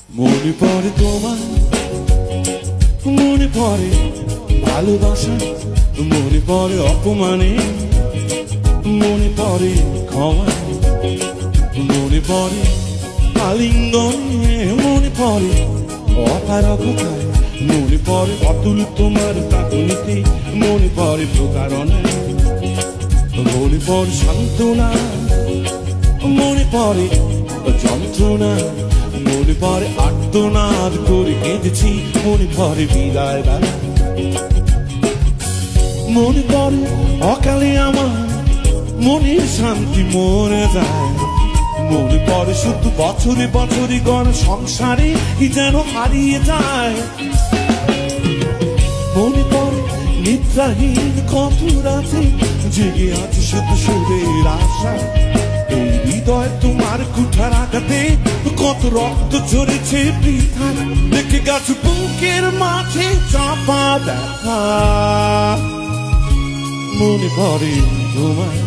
মনে পড়ে তোমার, মনে পড়ে ভালোবাসা, মনে পড়ে অপমানে, মনে পড়ে ক্ষমা, মনে পড়ে আলিঙ্গনে, মনে পড়ে অপারগতায়, মনে পড়ে অতুল তোমার কাকুনিতে, মনে পড়ে প্রতারণায়, মনে পড়ে সান্ত্বনা, মনে পড়ে যন্ত্রণা, মনে পড়ে আর্তনাদ করে কেঁদেছি, মনে পড়ে বিদায় বেলা, মনে পড়ে অকালে আমার মনের শান্তি মরে যায়, মনে পড়ে শুধু বছরে বছরে গড় সংসারে কি যেন হারিয়ে যায়, মনে পড়ে নিদ্রাহীন কত রাতে জেগে আছে শুধু সুরের আশা, এই হৃদয় তোমার কুঠার আঘাতে কত রক্ত ঝরেছে বৃথা, দেখে গেছে বুকের মাঝে চাপা ব্যথা, মনে পড়ে তোমায়।